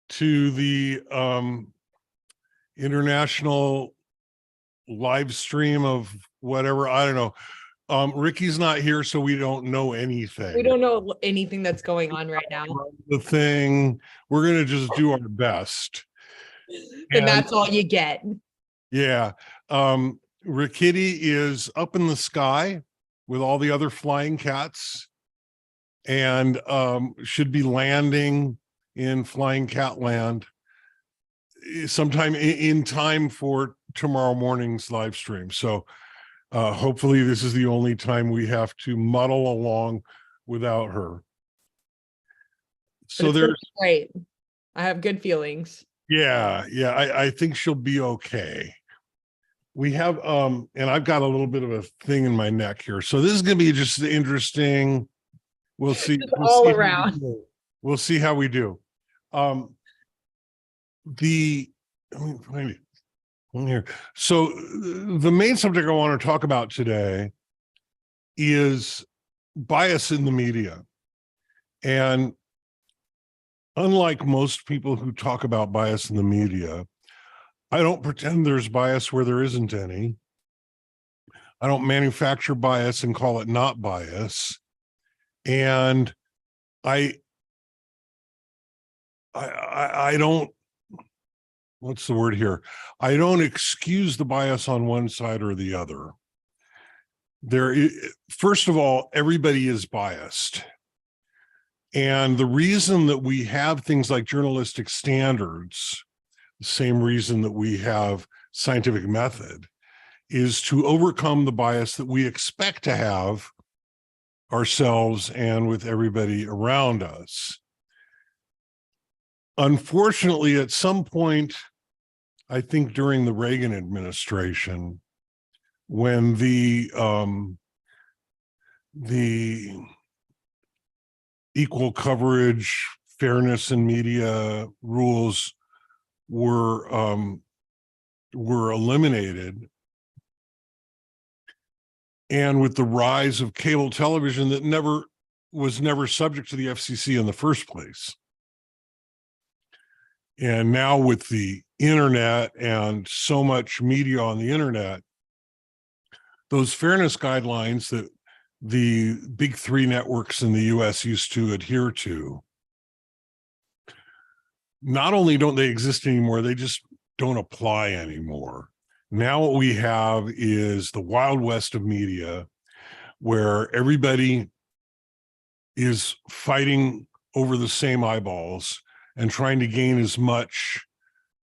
to the international live stream of whatever. I don't know. Ricky's not here, so we don't know anything. We don't know anything that's going on right now. The thing, we're going to just do our best. And that's all you get. Yeah. Rickety is up in the sky with all the other flying cats and should be landing in Flying Cat Land sometime in time for tomorrow morning's live stream. So hopefully this is the only time we have to muddle along without her. So there's great. I have good feelings. Yeah, I think she'll be okay. We have and I've got a little bit of a thing in my neck here. So this is gonna be just interesting. We'll see. All around. We'll see how we do. Let me find it here. So the main subject I want to talk about today is bias in the media. And unlike most people who talk about bias in the media, I don't pretend there's bias where there isn't any. I don't manufacture bias and call it not bias. And I don't, what's the word here? I don't excuse the bias on one side or the other. First of all, everybody is biased. And the reason that we have things like journalistic standards, the same reason that we have scientific method, is to overcome the bias that we expect to have ourselves and with everybody around us. Unfortunately, at some point, I think during the Reagan administration, when the equal coverage, fairness in media rules were eliminated, and with the rise of cable television that was never subject to the FCC in the first place, and now with the internet and so much media on the internet, those fairness guidelines that the big three networks in the US used to adhere to, not only don't they exist anymore, they just don't apply anymore. Now what we have is the Wild West of media, where everybody is fighting over the same eyeballs and trying to gain as much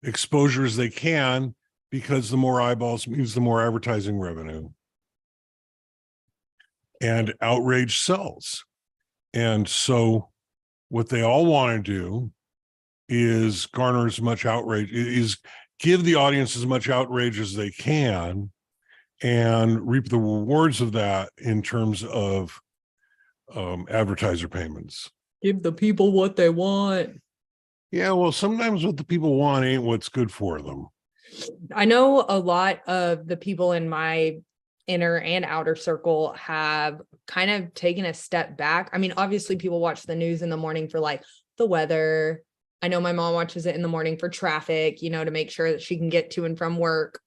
exposure as they can, because the more eyeballs means the more advertising revenue. And outrage sells. And so what they all want to do is garner as much outrage, is give the audience as much outrage as they can and reap the rewards of that in terms of advertiser payments. Give the people what they want. Yeah, well, sometimes what the people want ain't what's good for them. I know a lot of the people in my inner and outer circle have kind of taken a step back. I mean, obviously people watch the news in the morning for like the weather. I know my mom watches it in the morning for traffic, you know, to make sure that she can get to and from work,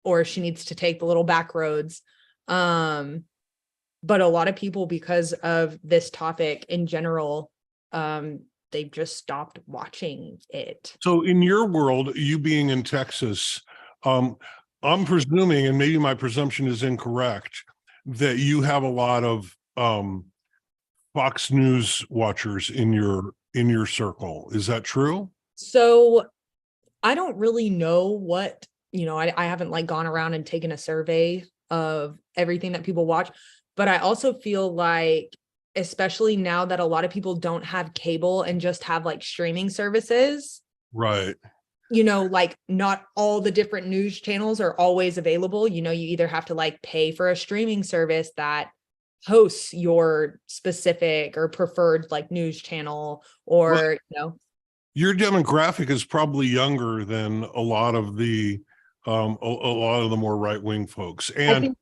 or if she needs to take the little back roads. But a lot of people, because of this topic in general, they've just stopped watching it. So in your world, you being in Texas, I'm presuming, and maybe my presumption is incorrect, that you have a lot of Fox News watchers in your circle. Is that true? So I don't really know what, you know, I haven't like gone around and taken a survey of everything that people watch, but I also feel like, especially now that a lot of people don't have cable and just have like streaming services. Right. You know, like not all the different news channels are always available. You know, you either have to like pay for a streaming service that hosts your specific or preferred like news channel, or, well, you know. Your demographic is probably younger than a lot of the more right-wing folks. And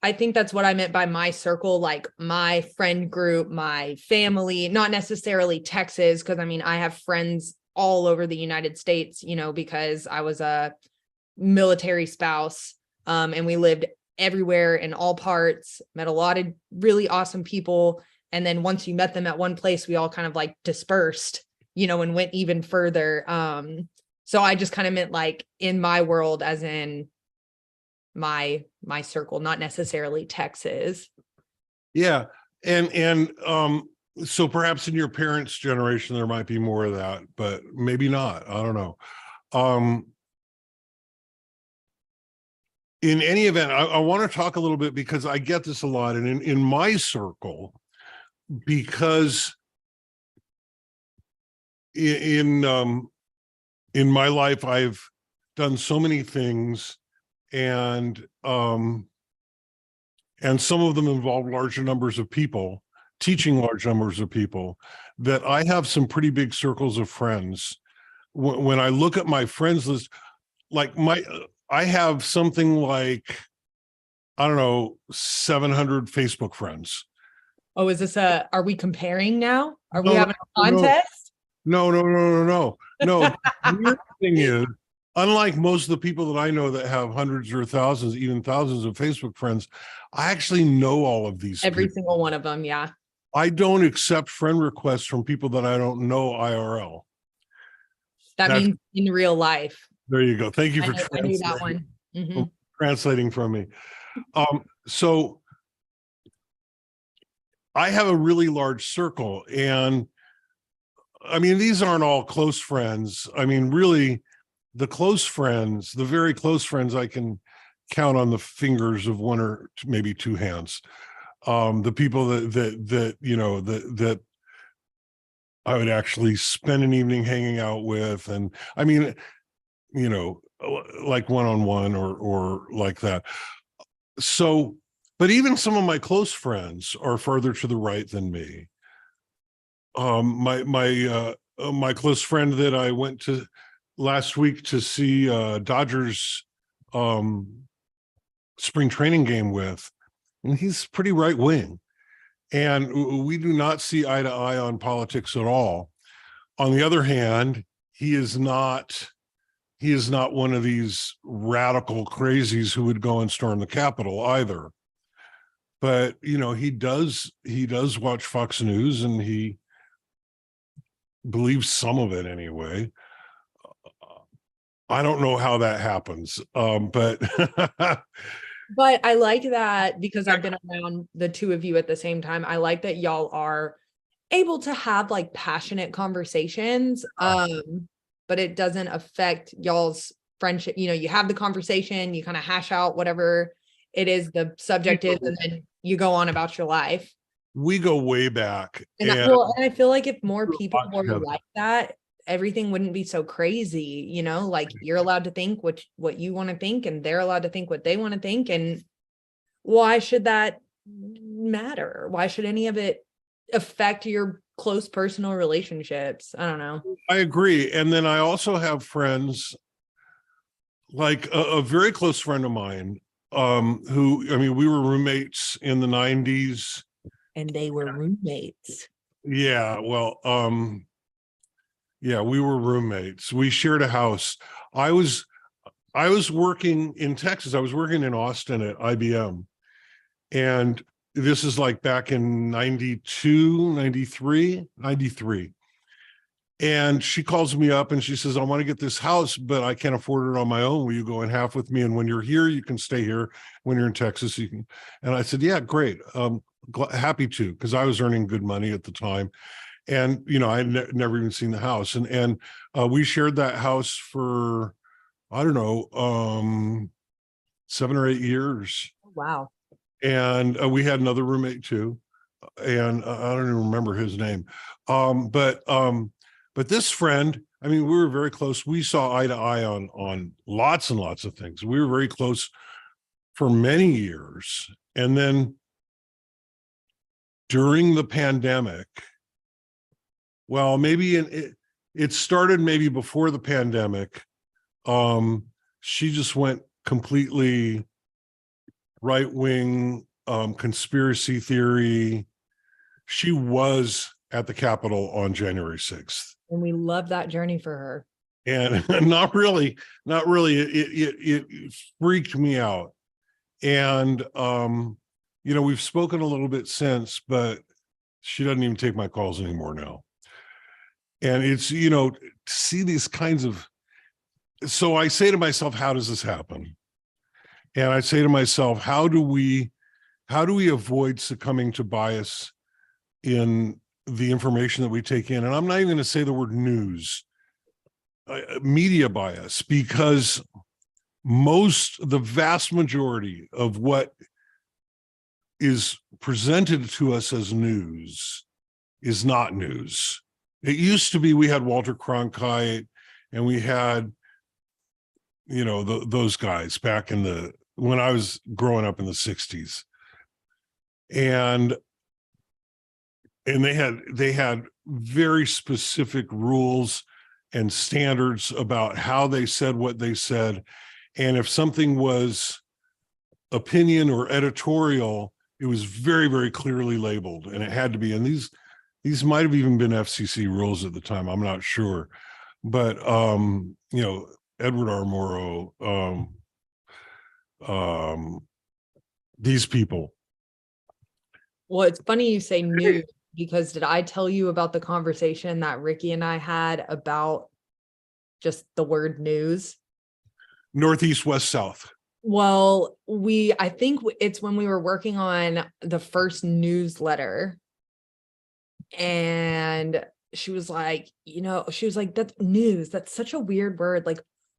I think that's what I meant by my circle, like my friend group, my family, not necessarily Texas, because I mean, I have friends all over the United States, you know, because I was a military spouse, and we lived everywhere in all parts, met a lot of really awesome people. And then once you met them at one place, we all kind of like dispersed, you know, and went even further. So I just kind of meant like in my world, as in my circle, not necessarily Texas. Yeah. And so perhaps in your parents' generation, there might be more of that, but maybe not. I don't know. In any event, I want to talk a little bit because I get this a lot. And in my circle, because in my life, I've done so many things, and some of them involve larger numbers of people, teaching large numbers of people, that I have some pretty big circles of friends. When I look at my friends list, like I have something like, I don't know, 700 Facebook friends. Oh, is this are we comparing now? Are we No, having a no, contest? no. The weird thing is, unlike most of the people that I know that have hundreds or thousands, even thousands of Facebook friends, I actually know all of these Every people. single one of them, yeah. I don't accept friend requests from people that I don't know IRL. That means in real life. There you go. Thank you for I knew that one. Mhm. translating from me. So I have a really large circle, and I mean, these aren't all close friends. I mean, really, the close friends, the very close friends, I can count on the fingers of one or maybe two hands. The people that you know that I would actually spend an evening hanging out with, and I mean, you know, like one-on-one or like that. So, but even some of my close friends are further to the right than me. My close friend that I went to last week to see Dodgers spring training game with, and he's pretty right wing, and we do not see eye to eye on politics at all. On the other hand, he is not one of these radical crazies who would go and storm the Capitol either. But you know, he does watch Fox News, and he believes some of it anyway. I don't know how that happens, but But I like that because I've been around the two of you at the same time. I like that y'all are able to have like passionate conversations, but it doesn't affect y'all's friendship. You know, you have the conversation, you kind of hash out whatever it is the subject is, and then you go on about your life. we go way back. And I feel like if more people were together. like that, everything wouldn't be so crazy, you know, like you're allowed to think what you want to think, and they're allowed to think what they want to think. And why should that matter? Why should any of it affect your close personal relationships? I don't know. I agree. And then I also have friends, like a very close friend of mine, who, I mean, we were roommates in the 90s. And they were roommates. Yeah, well, yeah, we were roommates. We shared a house. I was working in Texas. I was working in Austin at IBM. And this is like back in 92, 93. And she calls me up and she says, I want to get this house, but I can't afford it on my own. Will you go in half with me? And when you're here, you can stay here. When you're in Texas, you can. And I said, yeah, great. Happy to, because I was earning good money at the time. And, you know, I had never even seen the house. And we shared that house for, I don't know, 7 or 8 years. Wow. And we had another roommate too. And I don't even remember his name. But this friend, I mean, we were very close. We saw eye to eye on lots and lots of things. We were very close for many years. And then during the pandemic, well, maybe it started maybe before the pandemic. She just went completely right-wing, conspiracy theory. She was at the Capitol on January 6th. And we love that journey for her. And not really. It freaked me out. And, we've spoken a little bit since, but she doesn't even take my calls anymore now. And it's, to see these kinds of, so I say to myself, how does this happen? And I say to myself, how do we avoid succumbing to bias in the information that we take in? And I'm not even going to say the word news, media bias, because the vast majority of what is presented to us as news is not news. It used to be we had Walter Cronkite and we had, those guys back when I was growing up in the 60s. And they had very specific rules and standards about how they said what they said. And if something was opinion or editorial, it was very, very clearly labeled, and it had to be. And these might have even been FCC rules at the time. I'm not sure, but Edward R. Murrow, these people. Well, it's funny you say news, because did I tell you about the conversation that Ricky and I had about just the word news? Northeast, west, south. Well, I think it's when we were working on the first newsletter, and she was like, that's news. That's such a weird word.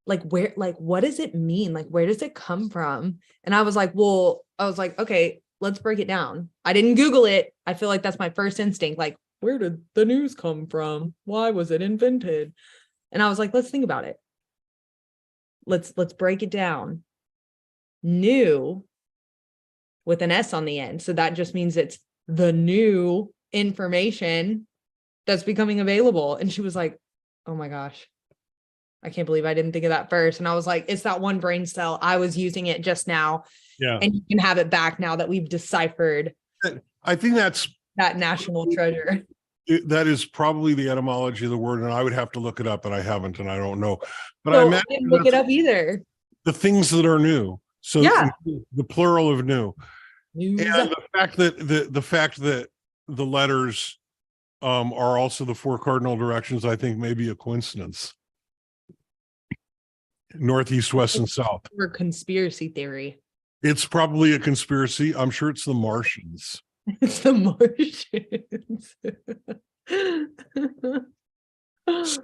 Where, what does it mean? Like, where does it come from? And I was like, okay, let's break it down. I didn't Google it. I feel like that's my first instinct. Like, where did the news come from? Why was it invented? And I was like, let's think about it. Let's break it down. New with an S on the end. So that just means it's the new information that's becoming available. And she was like, oh my gosh, I can't believe I didn't think of that first. And I was like, it's that one brain cell. I was using it just now. Yeah. And you can have it back now that we've deciphered. I think that's that national treasure. That is probably the etymology of the word. And I would have to look it up, and I haven't, and I don't know. But so I didn't look it up either. The things that are new. So yeah, the plural of new. News. And the fact that the letters are also the 4 cardinal directions, I think may be a coincidence. Northeast, west, and south. For conspiracy theory. It's probably a conspiracy. I'm sure it's the Martians. It's the Martians. So,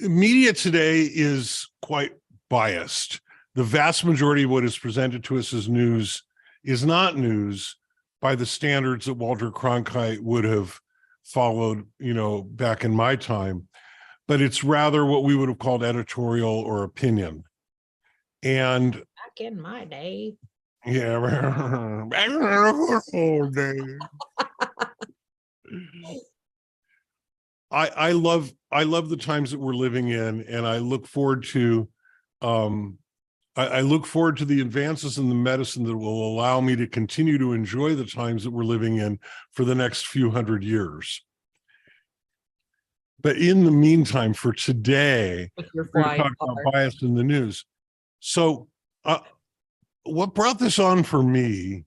media today is quite biased. The vast majority of what is presented to us as news is not news by the standards that Walter Cronkite would have followed, back in my time, but it's rather what we would have called editorial or opinion. And back in my day. Yeah. Back in the old day. I love the times that we're living in, and I look forward to I look forward to the advances in the medicine that will allow me to continue to enjoy the times that we're living in for the next few hundred years. But in the meantime, for today, we're going to talk about bias in the news. So what brought this on for me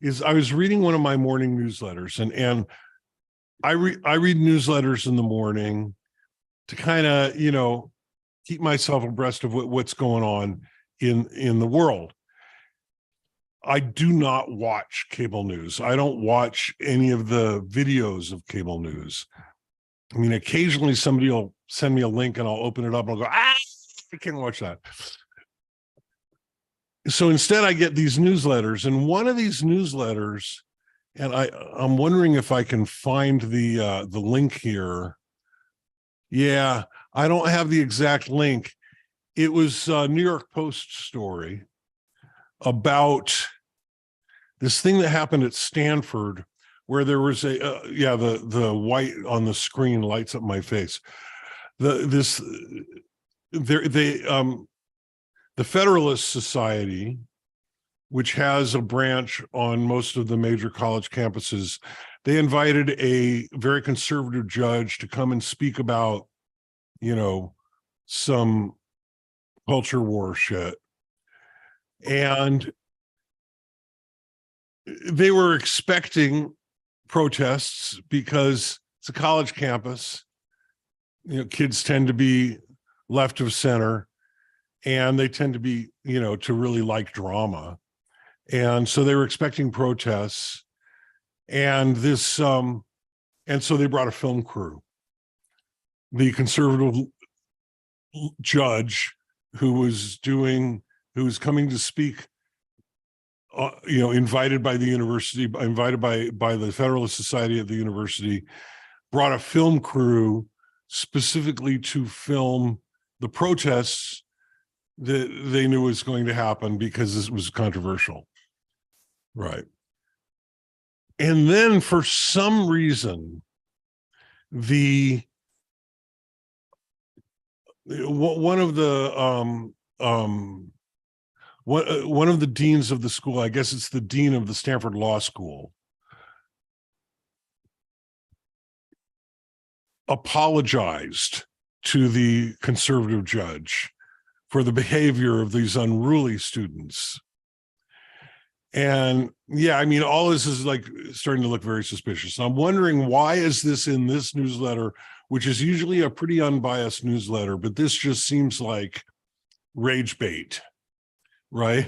is I was reading one of my morning newsletters, and I read newsletters in the morning to kind of, keep myself abreast of what's going on in the world. I do not watch cable news. I don't watch any of the videos of cable news. I mean, occasionally somebody will send me a link and I'll open it up and I'll go, I can't watch that. So instead I get these newsletters, and one of these newsletters, and I'm wondering if I can find the link here. Yeah, I don't have the exact link. It was a New York Post story about this thing that happened at Stanford, where there was the white on the screen lights up my face. The Federalist Society which has a branch on most of the major college campuses, they invited a very conservative judge to come and speak about, some culture war shit. And they were expecting protests because it's a college campus. Kids tend to be left of center, and they tend to be, to really like drama. And so they were expecting protests, and so they brought a film crew. The conservative judge who was coming to speak, invited by the university, invited by the Federalist Society at the university, brought a film crew specifically to film the protests that they knew was going to happen because this was controversial. Right. And then for some reason, one of the deans of the school, I guess it's the dean of the Stanford Law School, apologized to the conservative judge for the behavior of these unruly students. And yeah, I mean, all this is like starting to look very suspicious. I'm wondering, why is this in this newsletter, which is usually a pretty unbiased newsletter, but this just seems like rage bait, right?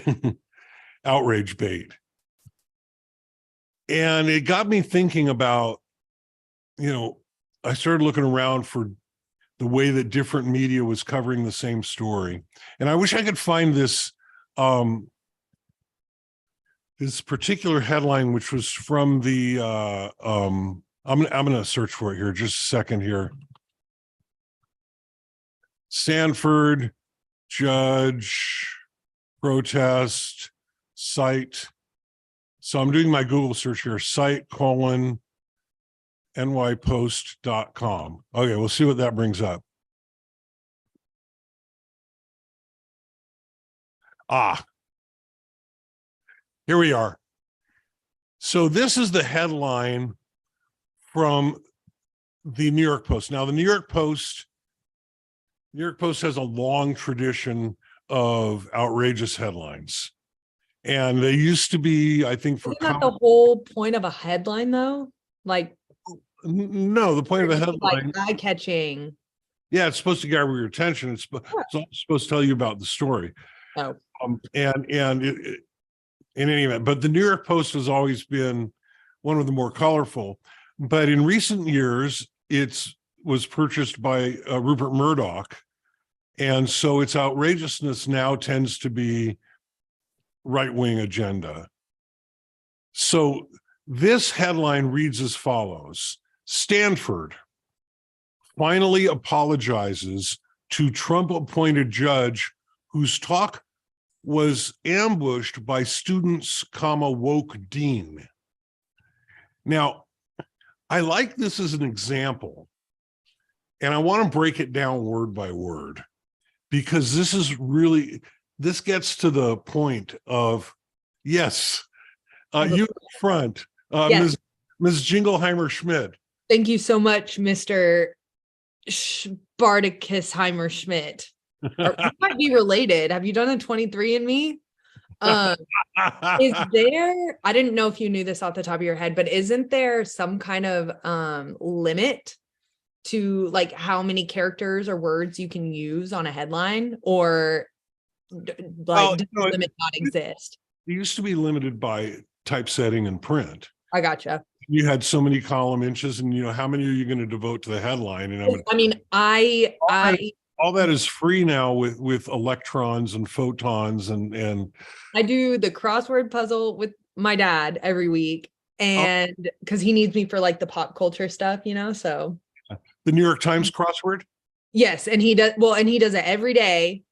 Outrage bait. And it got me thinking about, I started looking around for the way that different media was covering the same story. And I wish I could find this particular headline, which was from the I'm gonna search for it here, just a second here. Stanford judge protest site. So I'm doing my Google search here, site:/nypost.com. Okay, we'll see what that brings up. Here we are. So this is the headline from the New York Post. Now, the New York Post has a long tradition of outrageous headlines. And they used to be, I think, Isn't that the whole point of a headline, though? Like, no, the point of a headline, like eye-catching. Yeah, it's supposed to gather your attention. It's supposed to tell you about the story. Oh, and in any event, but the New York Post has always been one of the more colorful. But in recent years, it was purchased by Rupert Murdoch, and so its outrageousness now tends to be right-wing agenda. So this headline reads as follows: Stanford finally apologizes to Trump-appointed judge whose talk was ambushed by students, woke dean. Now, I like this as an example, and I want to break it down word by word, because this gets to the point of, yes, you in front, yes. Ms. Jingleheimer Schmidt. Thank you so much, Mr. Spartacusheimer Schmidt. Or you might be related. Have you done a 23andMe? Is there, I didn't know if you knew this off the top of your head, but isn't there some kind of limit to like how many characters or words you can use on a headline, or does the limit not exist? It used to be limited by typesetting and print. I gotcha. You had so many column inches, and how many are you going to devote to the headline? And all that is free now with electrons and photons and I do the crossword puzzle with my dad every week, and because he needs me for like the pop culture stuff, so the New York Times crossword. Yes, and he does it every day.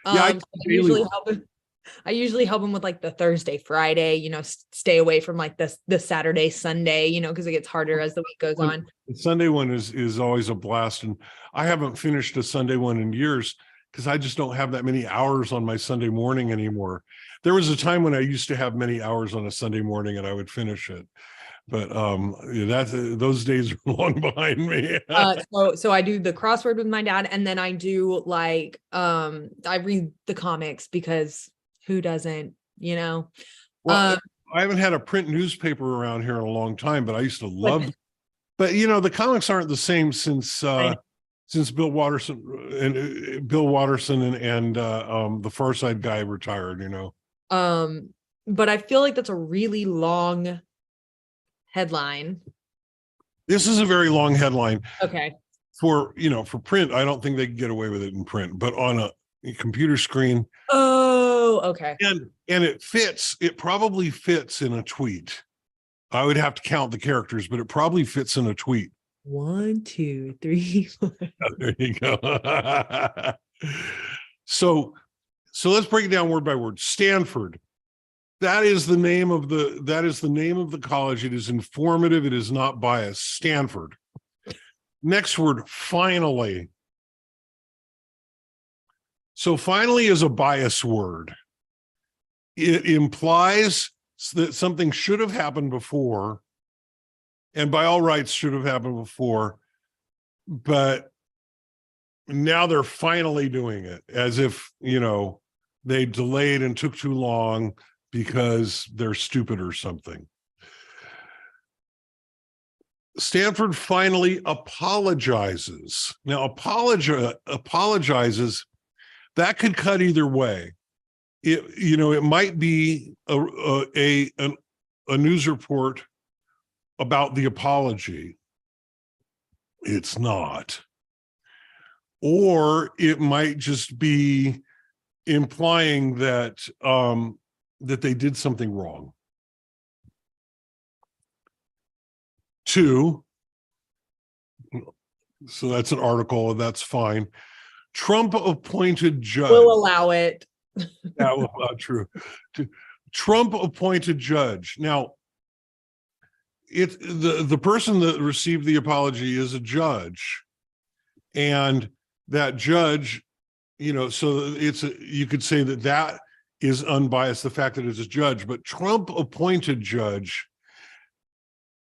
Yeah, I usually help him with like the Thursday, Friday, stay away from like the Saturday, Sunday, because it gets harder as the week goes on. The Sunday one is always a blast, and I haven't finished a Sunday one in years. because I just don't have that many hours on my Sunday morning anymore. There was a time when I used to have many hours on a Sunday morning and I would finish it. But those days are long behind me. So I do the crossword with my dad, and then I do like I read the comics, because who doesn't, you know? Well, I haven't had a print newspaper around here in a long time, but I used to love. But you know, the comics aren't the same since Bill Watterson and the Far Side guy retired. You know. But I feel like that's a really long headline. This is a very long headline. Okay. For print, I don't think they can get away with it in print, but on a computer screen. Oh, okay. And it probably fits in a tweet. I would have to count the characters, but it probably fits in a tweet. 1, 2, 3, 4. Oh, there you go. So let's break it down word by word. Stanford. That is the name of the college. It is informative. It is not biased. Stanford. Next word, finally. So finally is a bias word. It implies that something should have happened before, and by all rights should have happened before, but now they're finally doing it, as if, they delayed and took too long because they're stupid or something. Stanford finally apologizes. Now, apologizes, that could cut either way. It might be a news report about the apology. It's not. Or it might just be implying that that they did something wrong. 2, so that's an article, and that's fine. Trump appointed judge. We'll allow it. That was not true. Trump appointed judge. Now, the person that received the apology is a judge, and that judge, so you could say that is unbiased, the fact that it's a judge, but Trump appointed judge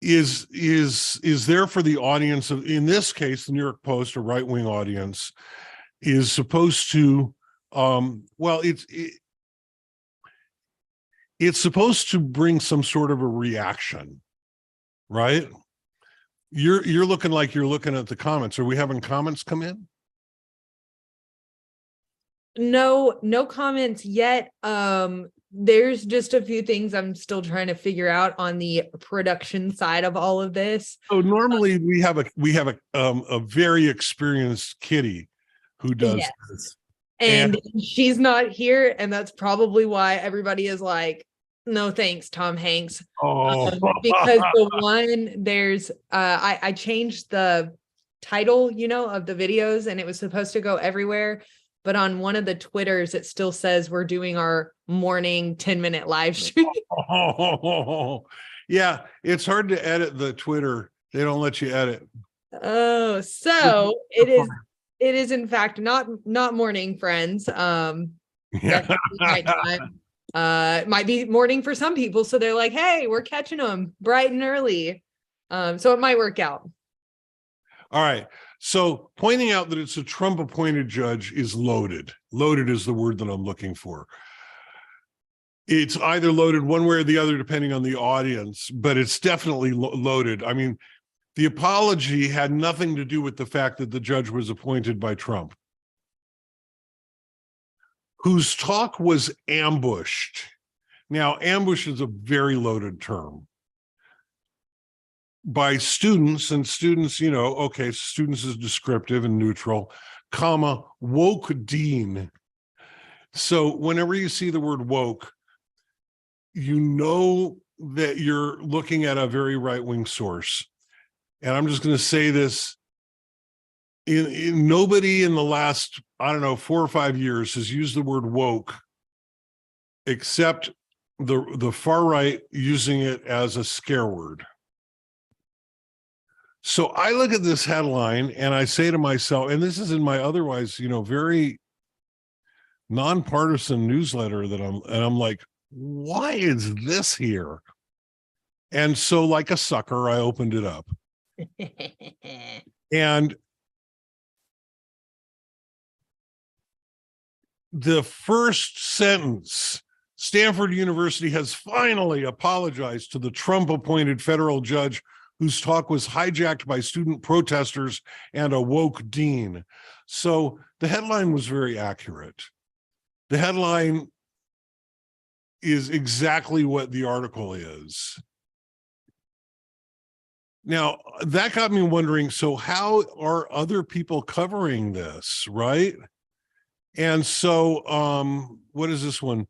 is there for the audience of, in this case, the New York Post, a right-wing audience, is supposed to it's supposed to bring some sort of a reaction, right? You're looking like you're looking at the comments. Are we having comments come in? No comments yet. There's just a few things I'm still trying to figure out on the production side of all of this. So normally we have a very experienced Kitty who does this. And she's not here, and that's probably why everybody is like, no thanks, Tom Hanks. Because I changed the title, of the videos, and it was supposed to go everywhere. But on one of the Twitters, it still says we're doing our morning 10-minute live stream. Yeah, it's hard to edit the Twitter. They don't let you edit. Oh, so it is in fact not morning, friends. Definitely nighttime. It might be morning for some people, so they're like, hey, we're catching them bright and early. So it might work out. All right. So pointing out that it's a Trump appointed judge is loaded. Loaded is the word that I'm looking for. It's either loaded one way or the other, depending on the audience, but it's definitely loaded. I mean, the apology had nothing to do with the fact that the judge was appointed by Trump, whose talk was ambushed. Now, ambush is a very loaded term by students, and students, students is descriptive and neutral, comma, woke dean. So whenever you see the word woke, you know that you're looking at a very right-wing source. And I'm just going to say this, nobody in the last, 4 or 5 years has used the word woke, except the far right using it as a scare word. So I look at this headline and I say to myself, and this is in my otherwise, very nonpartisan newsletter that I'm like, why is this here? And so, like a sucker, I opened it up. And the first sentence, Stanford University has finally apologized to the Trump-appointed federal judge whose talk was hijacked by student protesters and a woke dean. So the headline was very accurate. The headline is exactly what the article is. Now, that got me wondering, so how are other people covering this, right? And so, what is this one?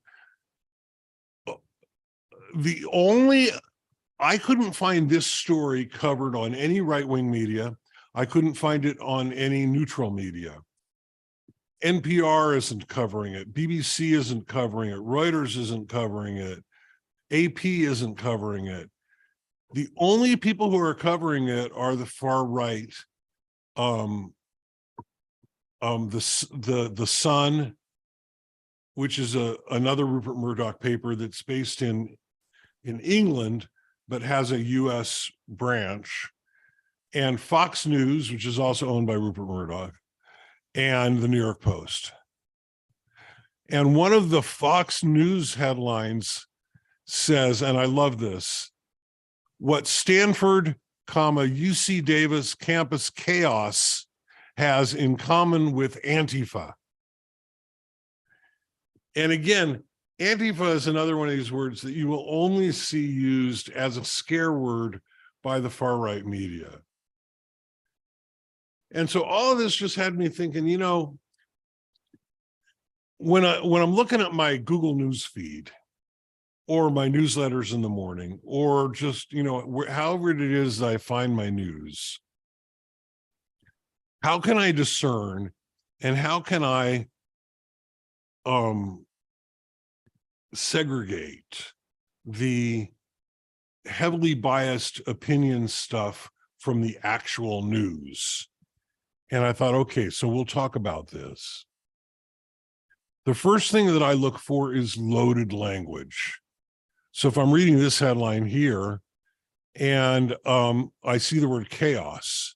I couldn't find this story covered on any right-wing media. I couldn't find it on any neutral media. NPR isn't covering it. BBC isn't covering it. Reuters isn't covering it. AP isn't covering it. The only people who are covering it are the far right. The Sun, which is another Rupert Murdoch paper that's based in England, but has a US branch, and Fox News, which is also owned by Rupert Murdoch, and the New York Post. And one of the Fox News headlines says, and I love this, what Stanford, UC Davis campus chaos has in common with Antifa. And again, Antifa is another one of these words that you will only see used as a scare word by the far right media. And so all of this just had me thinking, you know, when I'm looking at my Google News feed or my newsletters in the morning, or just, you know, however it is that I find my news, how can I discern and how can I segregate the heavily biased opinion stuff from the actual news? And I thought, okay, so we'll talk about this. The first thing that I look for is loaded language. So if I'm reading this headline here and I see the word chaos,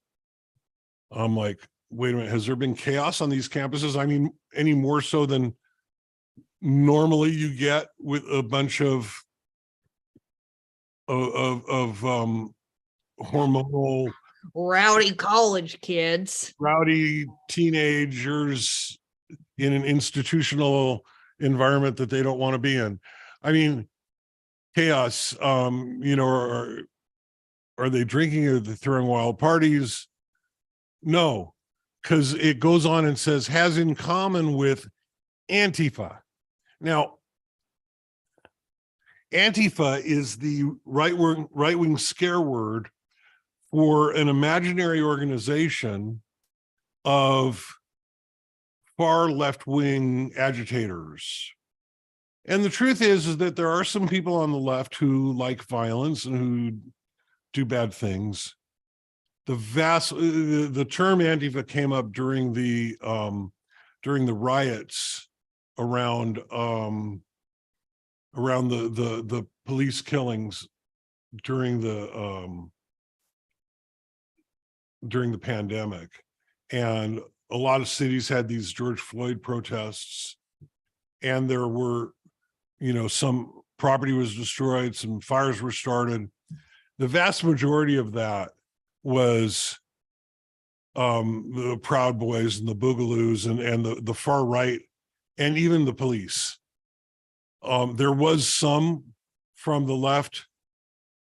I'm like, wait a minute, has there been chaos on these campuses? I mean, any more so than normally you get with a bunch of hormonal, Rowdy college kids, rowdy teenagers in an institutional environment that they don't want to be in. I mean, chaos, you know, are they drinking? Are they throwing wild parties? No, because it goes on and says, has in common with Antifa. Now, Antifa is the right-wing scare word for an imaginary organization of far left-wing agitators. And the truth is that there are some people on the left who like violence and who do bad things. The term Antifa came up during the riots around the police killings during the pandemic. And a lot of cities had these George Floyd protests, and there were, you know, some property was destroyed, some fires were started. The vast majority of that was the Proud Boys and the Boogaloos and the far right, and even the police. There was some from the left.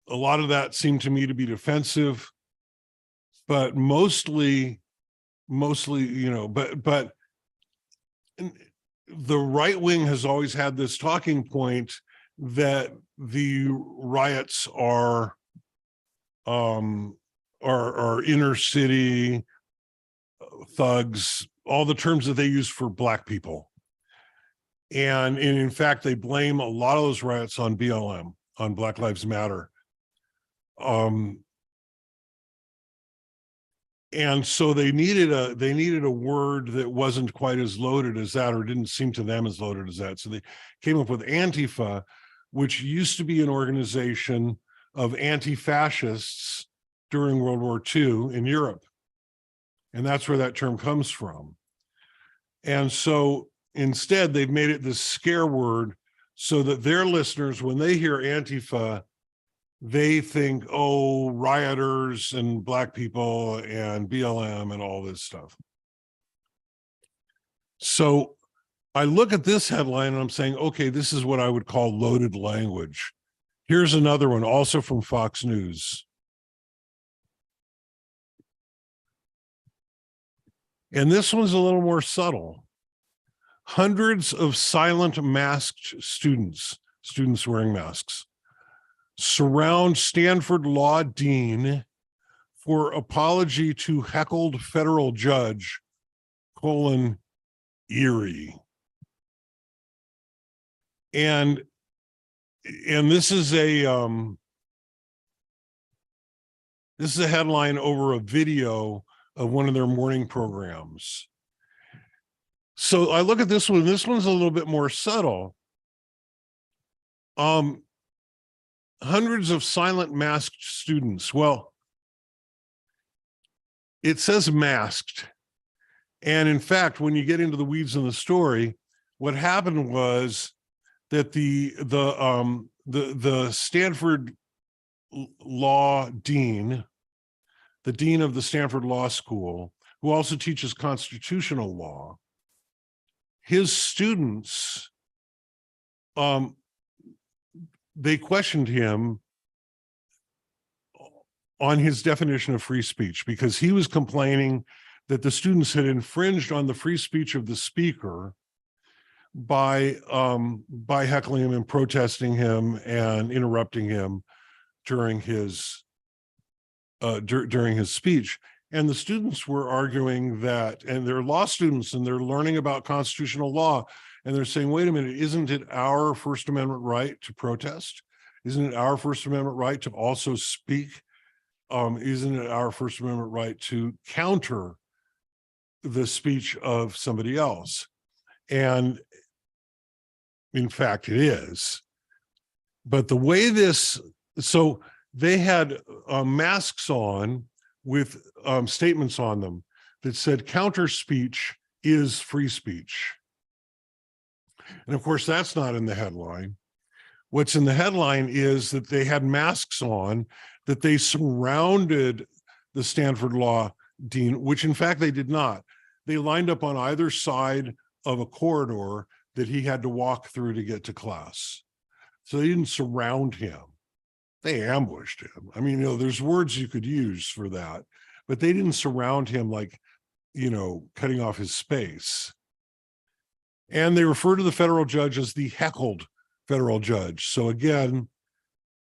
A lot of that seemed to me to be defensive, but mostly, you know, but the right wing has always had this talking point that the riots are inner city thugs, all the terms that they use for Black people. And in fact, they blame a lot of those riots on BLM, on Black Lives Matter. And so they needed a word that wasn't quite as loaded as that, or didn't seem to them as loaded as that. So they came up with Antifa, which used to be an organization of anti-fascists during World War II in Europe. And that's where that term comes from. And so instead, they've made it this scare word so that their listeners, when they hear Antifa, they think, oh, rioters and Black people and BLM and all this stuff. So I look at this headline and I'm saying, okay, this is what I would call loaded language. Here's another one, also from Fox News. And this one's a little more subtle. Hundreds of silent masked students wearing masks, surround Stanford law dean for apology to heckled federal judge, Erie. And this is a headline over a video of one of their morning programs. So I look at this one. This one's a little bit more subtle. Hundreds of silent masked students. Well, it says masked. And in fact, when you get into the weeds in the story, what happened was that the Stanford law dean, the dean of the Stanford Law School, who also teaches constitutional law, his students, they questioned him on his definition of free speech, because he was complaining that the students had infringed on the free speech of the speaker by heckling him and protesting him and interrupting him during his speech. And the students were arguing that, and they're law students and they're learning about constitutional law, and they're saying, wait a minute, isn't it our First Amendment right to protest? Isn't it our First Amendment right to also speak? Isn't it our First Amendment right to counter the speech of somebody else? And in fact, it is. But the way so they had masks on with statements on them that said counter speech is free speech. And of course, that's not in the headline. What's in the headline is that they had masks on, that they surrounded the Stanford law dean, which in fact they did not. They lined up on either side of a corridor that he had to walk through to get to class. So they didn't surround him. They ambushed him. I mean, there's words you could use for that, but they didn't surround him like, cutting off his space. And they refer to the federal judge as the heckled federal judge. So again,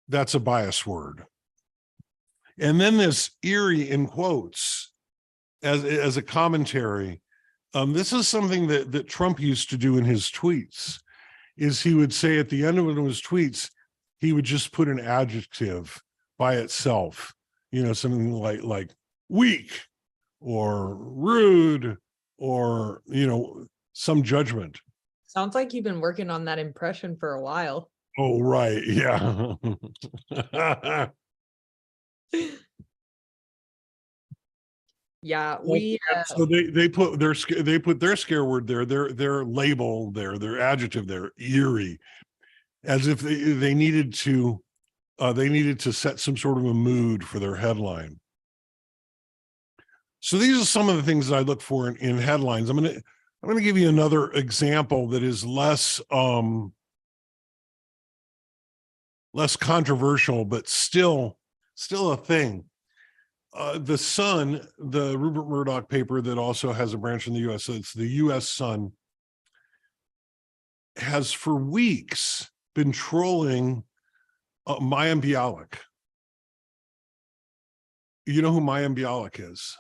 that's a bias word. And then this Erie in quotes as a commentary. This is something that Trump used to do in his tweets, is he would say at the end of one of his tweets, he would just put an adjective by itself, something like weak or rude or, some judgment. Sounds like you've been working on that impression for a while. Oh, right. Yeah. Yeah, so they put their scare word there, their label there, their adjective there, eerie, as if they needed to set some sort of a mood for their headline. So these are some of the things that I look for in headlines. I'm going to give you another example that is less controversial, but still a thing. The Sun, the Rupert Murdoch paper that also has a branch in the U.S., so it's the U.S. Sun, has for weeks been trolling Mayim Bialik. You know who Mayim Bialik is?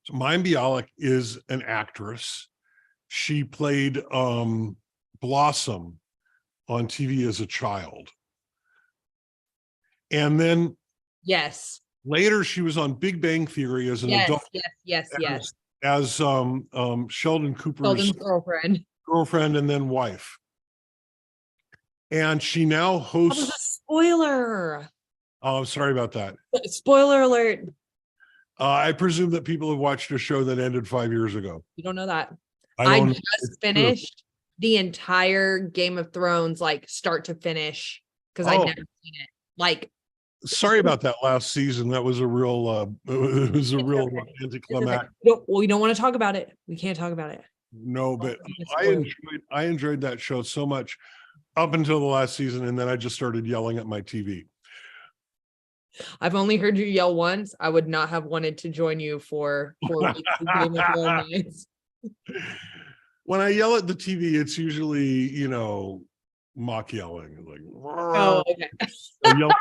So Mayim Bialik is an actress. She played Blossom on TV as a child. And then yes, Later, she was on Big Bang Theory as an adult, Yes. as Sheldon Cooper's Sheldon's girlfriend and then wife. And she now That was a hosts. spoiler. Oh, sorry about that. Spoiler alert. I presume that people have watched a show that ended 5 years ago. You don't know that. I I don't. just finished the entire Game of Thrones, like start to finish, because I'd Oh. never seen it. Like, Sorry about that last season. That was a real. It was a It's real okay. It's okay. anticlimactic. We don't want to talk about it. We can't talk about it. No, but Spoiled. I enjoyed that show so much up until the last season, and then I just started yelling at my TV. I've only heard you yell once. I would not have wanted to join you for 4 weeks of Game of Thrones. When I yell at the TV, it's usually, you know, mock yelling, like, Oh, okay. I yell at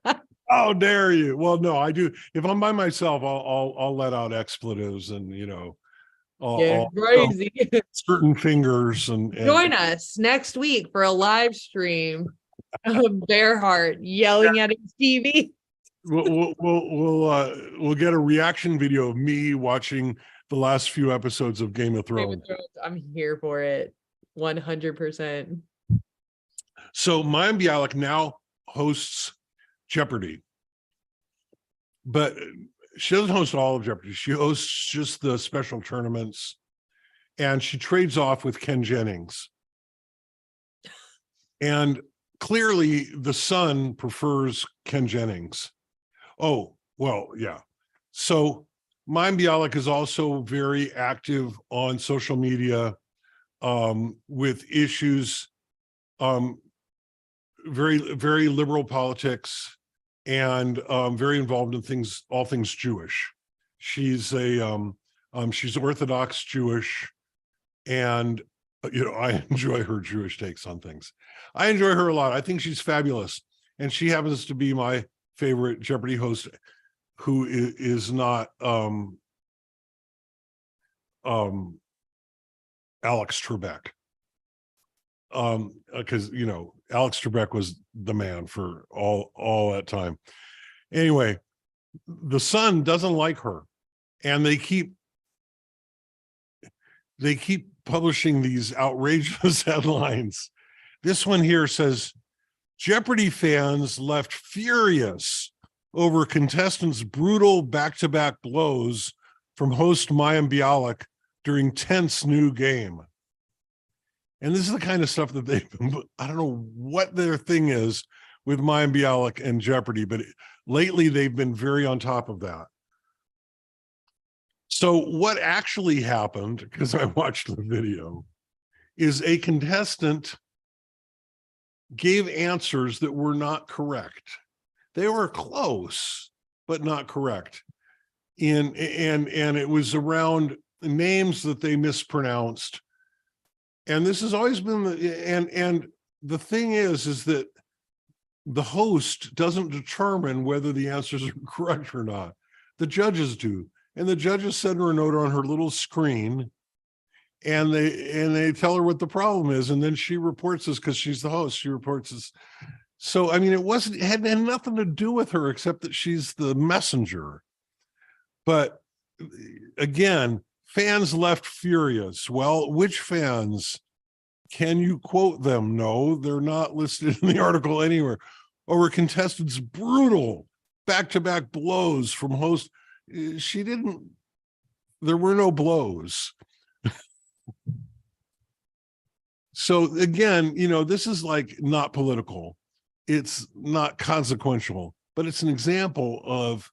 the how dare you? Well, no, I do. If I'm by myself, I'll let out expletives and, you know, Yeah, crazy. certain fingers and Join us next week for a live stream of BearHeart yelling at his TV. we'll get a reaction video of me watching the last few episodes of Game of Game Thrones. of Thrones. I'm here for it. 100%. So Mayim Bialik now hosts Jeopardy, but she doesn't host all of Jeopardy. She hosts just the special tournaments, and she trades off with Ken Jennings. And clearly the son prefers Ken Jennings. Oh, well, yeah. So Mayim Bialik is also very active on social media with issues, very liberal politics, and very involved in things, all things Jewish. She's she's Orthodox Jewish, and you know, I enjoy her Jewish takes on things. I enjoy her a lot. I think she's fabulous, and she happens to be my favorite Jeopardy host, who is not Alex Trebek. Because you know, Alex Trebek was the man for all that time. Anyway, the Sun doesn't like her, and they keep publishing these outrageous headlines. This one here says, Jeopardy fans left furious over contestants' brutal back-to-back blows from host Mayim Bialik during tense new game. And this is the kind of stuff that I don't know what their thing is with Mayim Bialik and Jeopardy, but lately they've been very on top of that. So what actually happened, because I watched the video, is a contestant gave answers that were not correct. They were close, but not correct. And it was around names that they mispronounced. And this has always been and the thing is that the host doesn't determine whether the answers are correct or not. The judges do. And the judges send her a note on her little screen, and they tell her what the problem is, and then she reports this because she's the host. She reports this. So I mean, it had nothing to do with her except that she's the messenger. But again, fans left furious. Well, which fans? Can you quote them? No, they're not listed in the article anywhere. Over contestants' brutal back-to-back blows from host. There were no blows. So again, you know, this is like not political. It's not consequential, but it's an example of,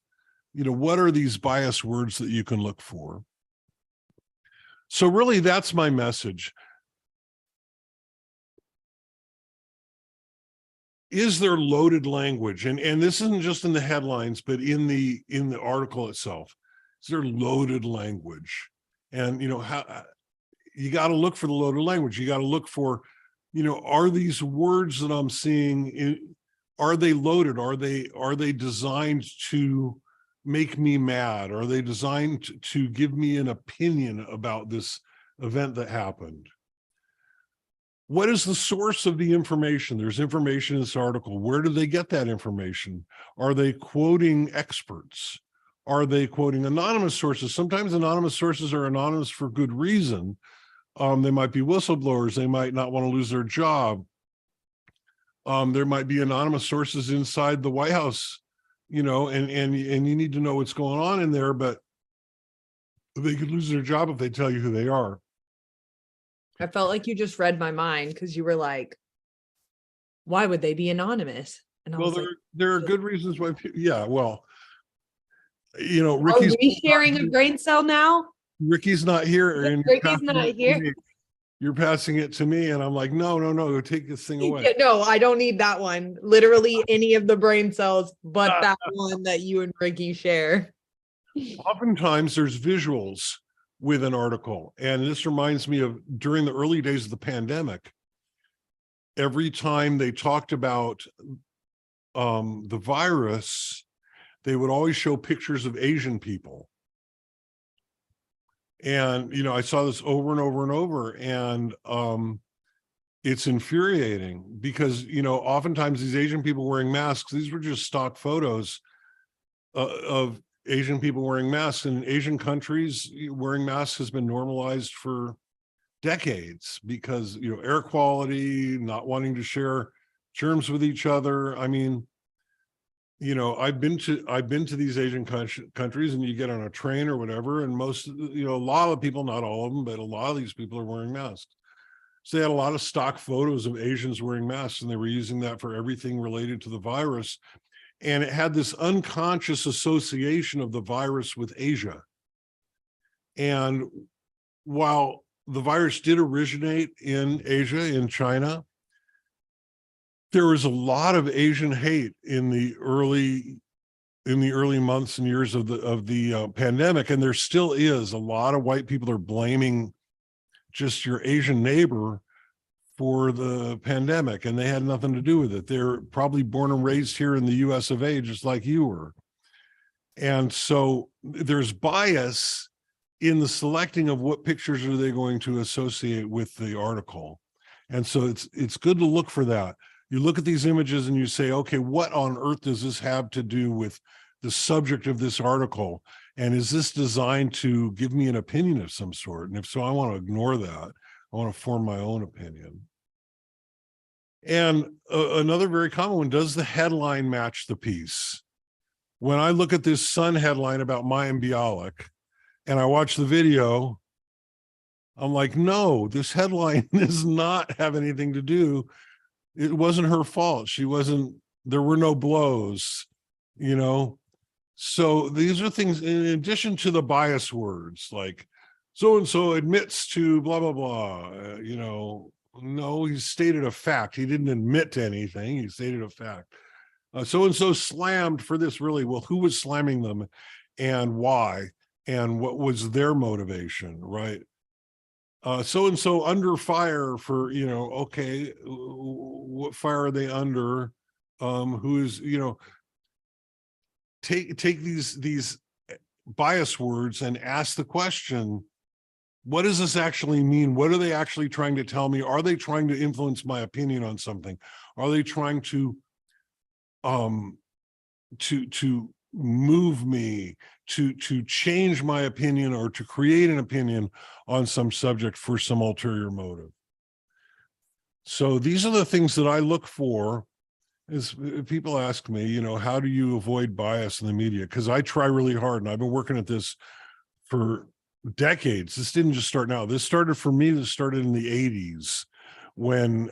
you know, what are these biased words that you can look for? So really, that's my message. Is there loaded language? And this isn't just in the headlines, but in the article itself. Is there loaded language? And, you know, how you got to look for the loaded language. You got to look for, you know, are these words that I'm seeing, are they loaded? Are they designed to make me mad? Are they designed to give me an opinion about this event that happened? what is the source of the information? There's information in this article. Where do they get that information? Are they quoting experts? Are they quoting anonymous sources? Sometimes anonymous sources are anonymous for good reason. They might be whistleblowers. They might not want to lose their job. There might be anonymous sources inside the White House, and you need to know what's going on in there, but they could lose their job if they tell you who they are. I felt like you just read my mind because you were like, why would they be anonymous? And I Well, was like, there are good reasons why. Yeah, well, are Ricky's we sharing a brain cell now? Ricky's not here, and Ricky's not here. You're passing it to me, and I'm like, no, take this thing away. Yeah, no, I don't need that one. Literally any of the brain cells, but that one that you and Ricky share. Oftentimes there's visuals with an article. And this reminds me of during the early days of the pandemic, every time they talked about the virus, they would always show pictures of Asian people. And, I saw this over and over and over, and it's infuriating because, oftentimes these Asian people wearing masks, these were just stock photos of Asian people wearing masks. In Asian countries, wearing masks has been normalized for decades because, air quality, not wanting to share germs with each other. I mean, I've been to these Asian countries, and you get on a train or whatever, and most, a lot of people, not all of them, but a lot of these people are wearing masks. So they had a lot of stock photos of Asians wearing masks, and they were using that for everything related to the virus. And it had this unconscious association of the virus with Asia. And while the virus did originate in Asia, in China, there was a lot of Asian hate in the early months and years of the pandemic, and there still is. A lot of white people are blaming just your Asian neighbor for the pandemic, and they had nothing to do with it. They're probably born and raised here in the US of A, just like you were. And so there's bias in the selecting of what pictures are they going to associate with the article. And so it's good to look for that. You look at these images and you say, okay, what on earth does this have to do with the subject of this article? And is this designed to give me an opinion of some sort? And if so, I want to ignore that. I want to form my own opinion. And another very common one, does the headline match the piece? When I look at this Sun headline about Mayim Bialik and I watch the video, I'm like, no, this headline does not have anything to do. It wasn't her fault. There were no blows, So these are things in addition to the bias words like so-and-so admits to blah, blah, blah, no, he stated a fact. He didn't admit to anything. He stated a fact. So-and-so slammed for this. Really, well, who was slamming them and why? And what was their motivation, right? So-and-so under fire for, okay, what fire are they under? Who is, take these bias words and ask the question, what does this actually mean? What are they actually trying to tell me? Are they trying to influence my opinion on something? Are they trying to move me to change my opinion or to create an opinion on some subject for some ulterior motive? So these are the things that I look for. Is people ask me, how do you avoid bias in the media? Because I try really hard, and I've been working at this for decades. This didn't just start now. This started for me. This started in the 80s when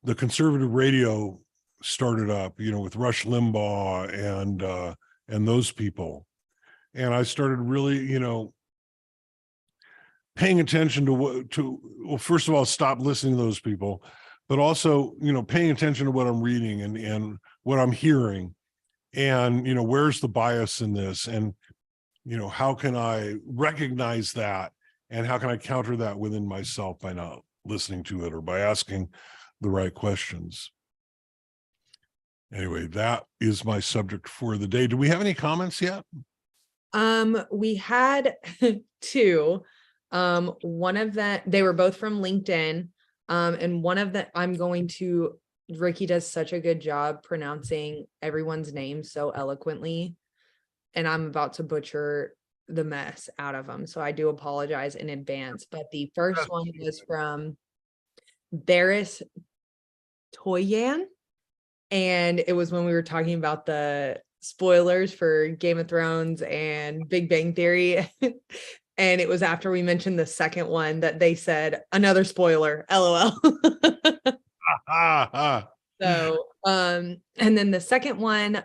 the conservative radio started up, with Rush Limbaugh and those people. And I started really, paying attention well, first of all, stop listening to those people, but also, paying attention to what I'm reading and what I'm hearing, and, where's the bias in this? And, how can I recognize that? And how can I counter that within myself by not listening to it or by asking the right questions? Anyway, that is my subject for the day. Do we have any comments yet? We had two. One of them, they were both from LinkedIn. And one of the, Ricky does such a good job pronouncing everyone's name so eloquently, and I'm about to butcher the mess out of them. So I do apologize in advance. But the first one was from Barris Toyan. And it was when we were talking about the spoilers for Game of Thrones and Big Bang Theory. And it was after we mentioned the second one that they said another spoiler, LOL. So, and then the second one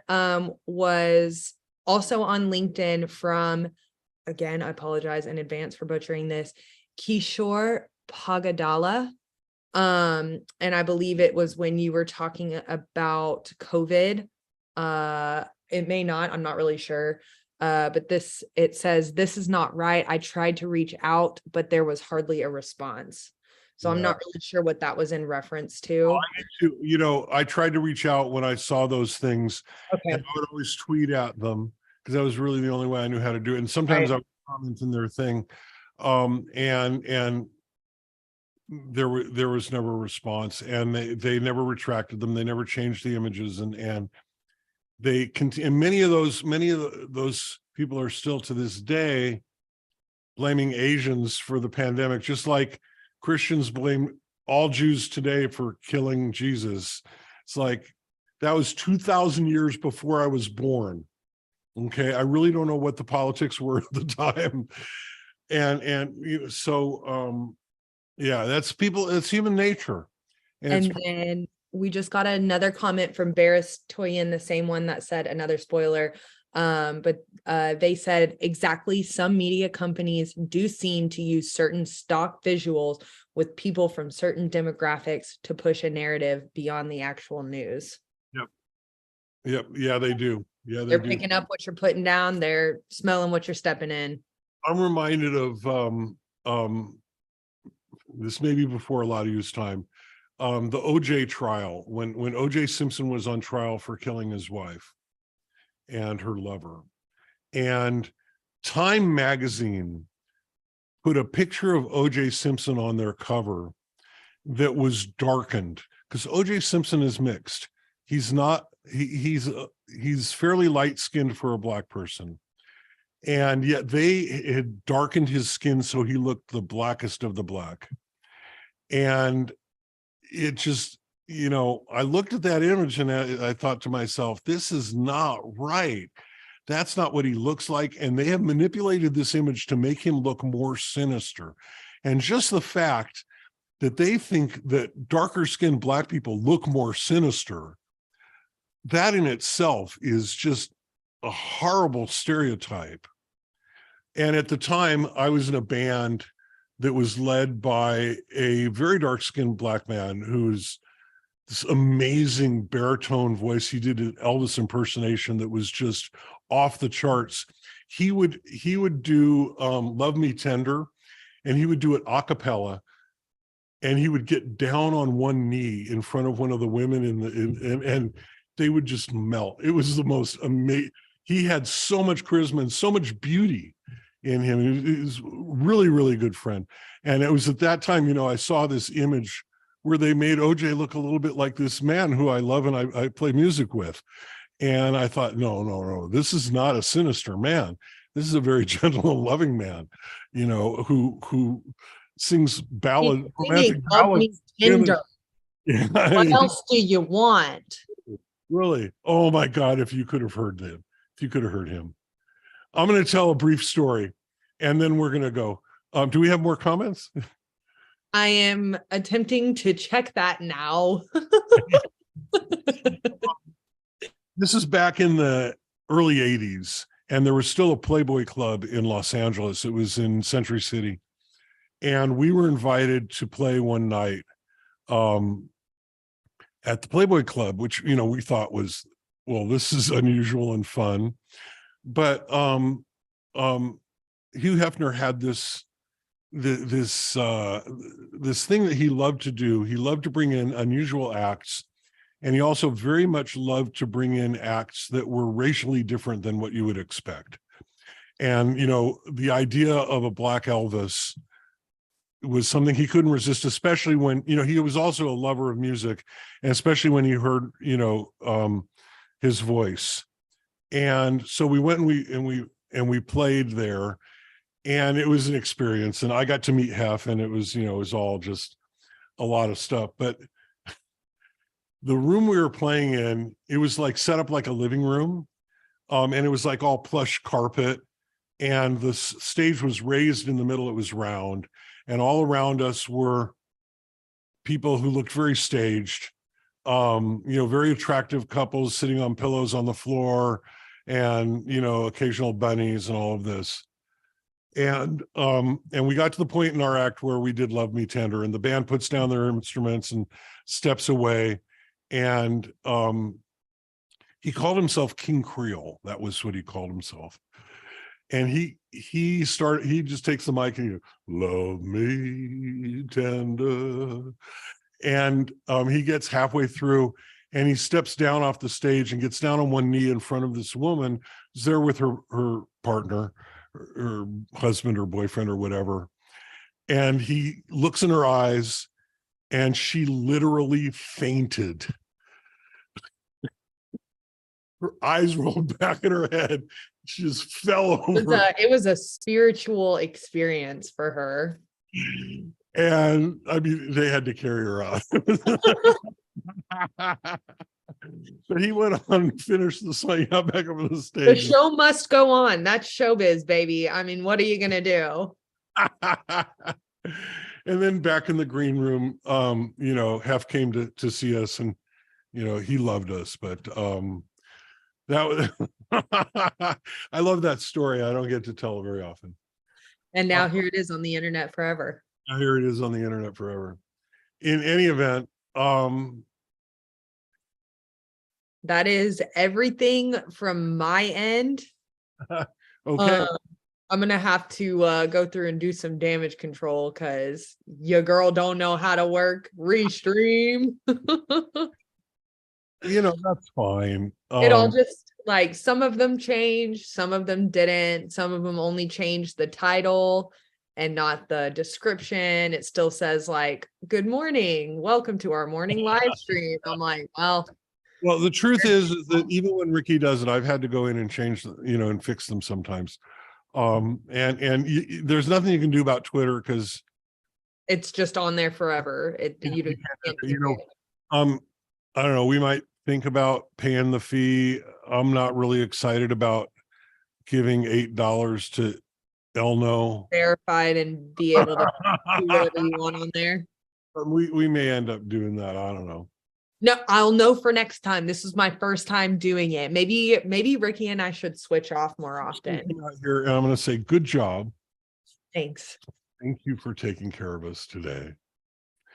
was also on LinkedIn from, again, I apologize in advance for butchering this, Kishore Pagadala. And I believe it was when you were talking about COVID. It may not, I'm not really sure. But it says, "This is not right. I tried to reach out, but there was hardly a response." So I'm not really sure what that was in reference to. You know, I tried to reach out when I saw those things, Okay. and I would always tweet at them because that was really the only way I knew how to do it. And sometimes I would comment in their thing, and there was never a response, and they never retracted them. They never changed the images, and they continue. And many of those people are still to this day blaming Asians for the pandemic, just like Christians blame all Jews today for killing Jesus. It's like that was 2,000 years before I was born. Okay, I really don't know what the politics were at the time, and so yeah, that's people. It's human nature, and then we just got another comment from Barris Toyin, the same one that said another spoiler. But they said exactly, some media companies do seem to use certain stock visuals with people from certain demographics to push a narrative beyond the actual news. Yep. Yeah, they do. Yeah, they're picking up what you're putting down. They're smelling what you're stepping in. I'm reminded of this may be before a lot of you's time. The OJ trial, when OJ Simpson was on trial for killing his wife and her lover. And Time magazine put a picture of OJ Simpson on their cover that was darkened, because OJ Simpson is mixed. He's not, he's fairly light-skinned for a Black person. And yet they had darkened his skin so he looked the blackest of the black. And it just, you know, I looked at that image and I thought to myself, this is not right. That's not what he looks like. And they have manipulated this image to make him look more sinister. And just the fact that they think that darker skinned Black people look more sinister, that in itself is just a horrible stereotype. And at the time, I was in a band that was led by a very dark-skinned Black man who's this amazing baritone voice. He did an Elvis impersonation that was just off the charts. He would do Love Me Tender, and he would do it a cappella, and he would get down on one knee in front of one of the women and they would just melt. It was the most amazing. He had so much charisma and so much beauty in him. He was really, really good friend. And it was at that time, you know, I saw this image where they made OJ look a little bit like this man who I love and I play music with. And I thought, no, this is not a sinister man. This is a very gentle and loving man, you know, who sings romantic ballads. Tender. Yeah. What else do you want? Really? Oh my God, if you could have heard them, if you could have heard him. I'm going to tell a brief story and then we're going to go. Do we have more comments? I am attempting to check that now. This is back in the early 80s, and there was still a Playboy Club in Los Angeles. It was in Century City. And we were invited to play one night at the Playboy Club, which, you know, we thought was, well, this is unusual and fun. But Hugh Hefner had this thing that he loved to do. He loved to bring in unusual acts, and he also very much loved to bring in acts that were racially different than what you would expect. And, you know, the idea of a Black Elvis was something he couldn't resist, especially when, he was also a lover of music, and especially when he heard, his voice. And so we went and we played there, and it was an experience. And I got to meet Hef, and it was all just a lot of stuff. But the room we were playing in, it was like set up like a living room. And it was like all plush carpet, and the stage was raised in the middle. It was round, and all around us were people who looked very staged, very attractive couples sitting on pillows on the floor, and, occasional bunnies and all of this. And we got to the point in our act where we did Love Me Tender, and the band puts down their instruments and steps away. And he called himself King Creole. That was what he called himself. And he just takes the mic and he goes, "Love me tender." And he gets halfway through, and he steps down off the stage and gets down on one knee in front of this woman who's there with her partner, her husband or boyfriend or whatever. And he looks in her eyes, and she literally fainted. Her eyes rolled back in her head. She just fell over. It was a spiritual experience for her. And I mean, they had to carry her out. But he went on and finished the song, got back up on the stage. The show must go on. That's showbiz, baby. I mean, what are you gonna do? And then back in the green room, Hef came to see us, and he loved us. But that was I love that story. I don't get to tell it very often. And now here it is on the internet forever. Now here it is on the internet forever. In any event, that is everything from my end. okay. I'm gonna have to go through and do some damage control because your girl don't know how to work Restream. That's fine. It all just like some of them changed, some of them didn't, some of them only changed the title and not the description. It still says like, "Good morning, welcome to our morning live stream." I'm like, well, the truth is that even when Ricky does it, I've had to go in and change, and fix them sometimes. There's nothing you can do about Twitter because it's just on there forever. I don't know. We might think about paying the fee. I'm not really excited about giving $8 to Elno. Verified and be able to do whatever you want on there. We may end up doing that. I don't know. No, I'll know for next time. This is my first time doing it. Maybe Ricky and I should switch off more often. Here, and I'm going to say, good job. Thanks. Thank you for taking care of us today.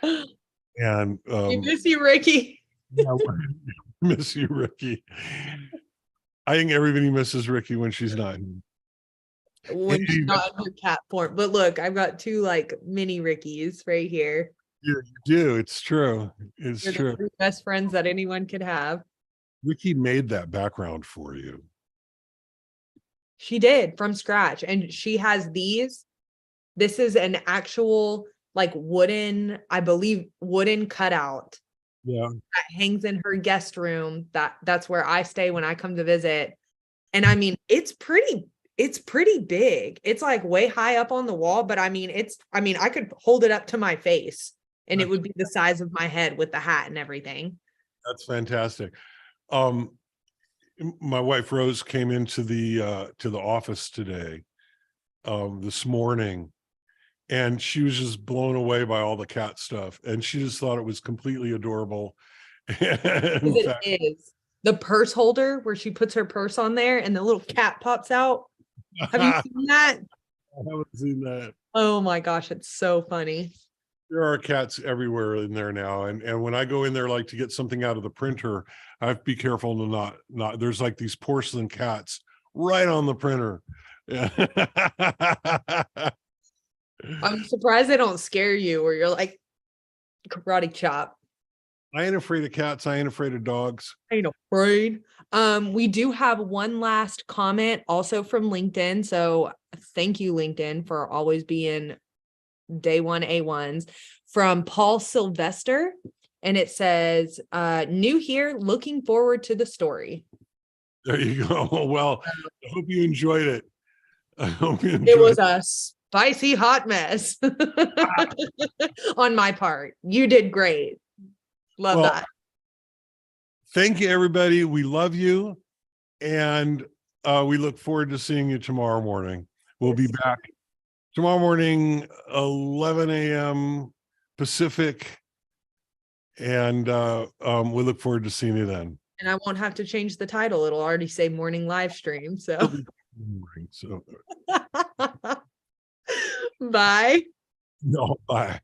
And I miss you, Ricky. Miss you, Ricky. I think everybody misses Ricky when she's not. When she's not in her cat form. But look, I've got two like mini Rickies right here. You do. It's true. It's They're true. the three best friends that anyone could have. Ricky made that background for you. She did from scratch. And she has these. This is an actual like wooden, I believe, wooden cutout. Yeah. That hangs in her guest room. That's where I stay when I come to visit. And I mean, it's pretty big. It's like way high up on the wall, but I mean, I could hold it up to my face and it would be the size of my head with the hat and everything. That's fantastic. My wife Rose came into the office today, this morning, and she was just blown away by all the cat stuff, and she just thought it was completely adorable. It is the purse holder where she puts her purse on there and the little cat pops out. Have you seen that? I haven't seen that. Oh my gosh, it's so funny. There are cats everywhere in there now, and when I go in there like to get something out of the printer, I have to be careful to not there's like these porcelain cats right on the printer. I'm surprised they don't scare you or you're like karate chop. I ain't afraid of cats. I ain't afraid of dogs. I ain't afraid. We do have one last comment also from LinkedIn. So thank you, LinkedIn, for always being day one A1s from Paul Sylvester. And it says, new here, looking forward to the story. There you go. Well, I hope you enjoyed it. I hope you enjoyed It was a spicy hot mess on my part. You did great. Love that. Thank you, everybody. We love you. And we look forward to seeing you tomorrow morning. We'll be back tomorrow morning, 11 a.m. Pacific. And we look forward to seeing you then. And I won't have to change the title. It'll already say morning live stream. So, So bye. no, bye.